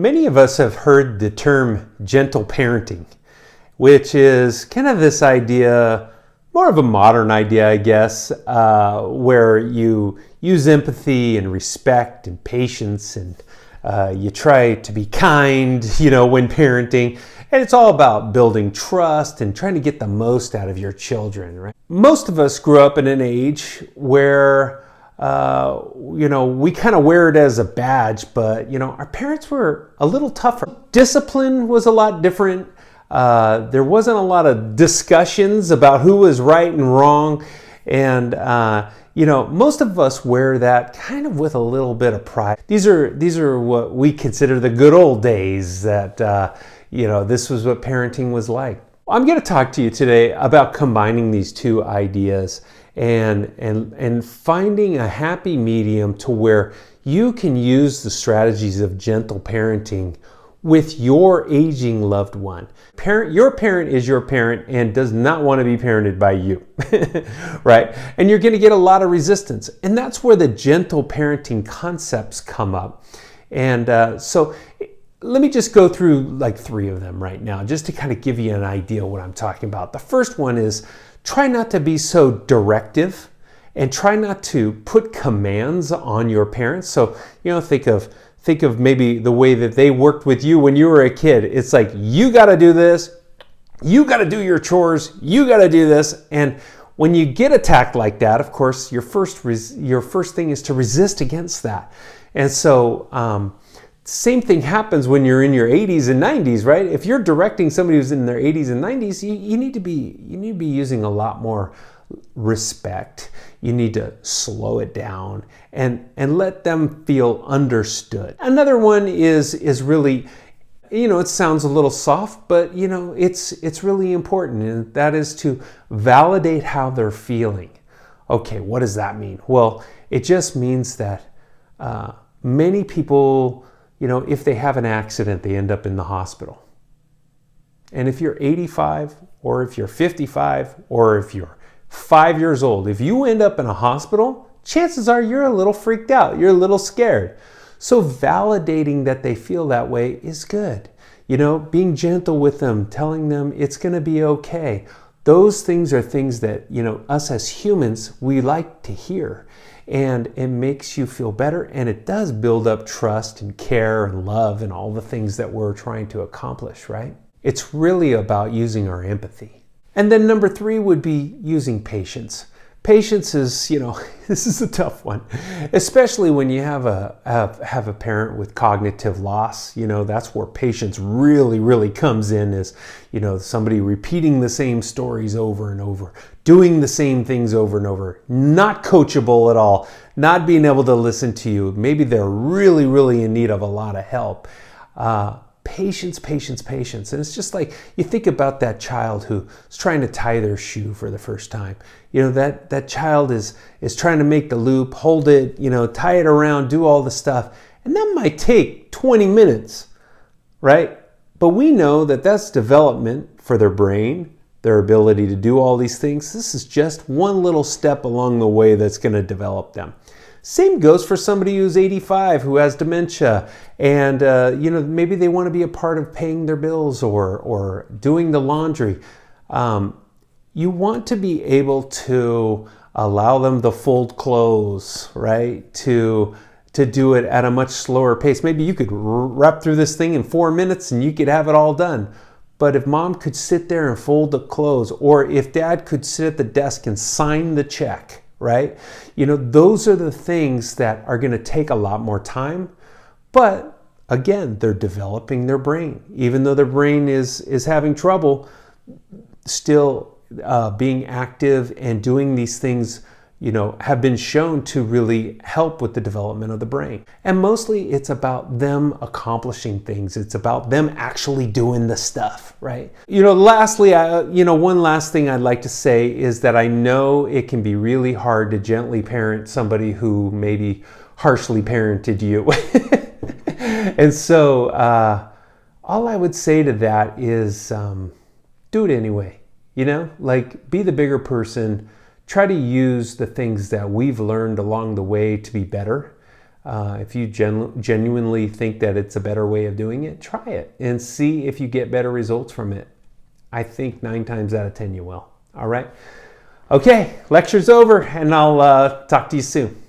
Many of us have heard the term gentle parenting, which is kind of this idea, more of a modern idea, I guess, where you use empathy and respect and patience, and you try to be kind, when parenting. And it's all about building trust and trying to get the most out of your children, right? Most of us grew up in an age where we kind of wear it as a badge, but our parents were a little tougher. Discipline was a lot different. There wasn't a lot of discussions about who was right and wrong, and most of us wear that kind of with a little bit of pride. These are what we consider the good old days. That this was what parenting was like. I'm going to talk to you today about combining these two ideas and finding a happy medium to where you can use the strategies of gentle parenting with your aging loved one. Your parent is your parent and does not want to be parented by you, right? And you're going to get a lot of resistance. And that's where the gentle parenting concepts come up. And so let me just go through like 3 of them right now, just to kind of give you an idea of what I'm talking about. The first one is try not to be so directive and try not to put commands on your parents. So, think of maybe the way that they worked with you when you were a kid. It's like, you got to do this, you got to do your chores, you got to do this. And when you get attacked like that, of course, your first thing is to resist against that. And so, same thing happens when you're in your 80s and 90s, right? If you're directing somebody who's in their 80s and 90s, you need to be using a lot more respect. You need to slow it down and let them feel understood. Another one is really, it sounds a little soft, but it's really important, and that is to validate how they're feeling. Okay, what does that mean? Well, it just means that many people, if they have an accident, they end up in the hospital. And if you're 85, or if you're 55, or if you're 5 years old, if you end up in a hospital, chances are you're a little freaked out, you're a little scared. So validating that they feel that way is good. Being gentle with them, telling them it's going to be okay. Those things are things that, us as humans, we like to hear. And it makes you feel better, and it does build up trust and care and love and all the things that we're trying to accomplish, right? It's really about using our empathy. And then number 3 would be using patience. Patience is, this is a tough one, especially when you have a parent with cognitive loss. That's where patience really comes in, is, somebody repeating the same stories over and over, doing the same things over and over, not coachable at all, not being able to listen to you. Maybe they're really in need of a lot of help. Patience. And it's just like, you think about that child who's trying to tie their shoe for the first time. That child is trying to make the loop, hold it, tie it around, do all the stuff. And that might take 20 minutes, right? But we know that that's development for their brain, their ability to do all these things. This is just one little step along the way that's going to develop them. Same goes for somebody who's 85, who has dementia, and maybe they want to be a part of paying their bills or doing the laundry. You want to be able to allow them to fold clothes, right? To do it at a much slower pace. Maybe you could wrap through this thing in 4 minutes and you could have it all done. But if mom could sit there and fold the clothes, or if dad could sit at the desk and sign the check, right? Those are the things that are going to take a lot more time. But again, they're developing their brain. Even though their brain is having trouble, still being active and doing these things, have been shown to really help with the development of the brain. And mostly it's about them accomplishing things. It's about them actually doing the stuff, right? Lastly, one last thing I'd like to say is that I know it can be really hard to gently parent somebody who maybe harshly parented you. And so all I would say to that is do it anyway. Be the bigger person. Try to use the things that we've learned along the way to be better. If you genuinely think that it's a better way of doing it, try it and see if you get better results from it. I think 9 times out of 10 you will. All right. Okay, lecture's over, and I'll talk to you soon.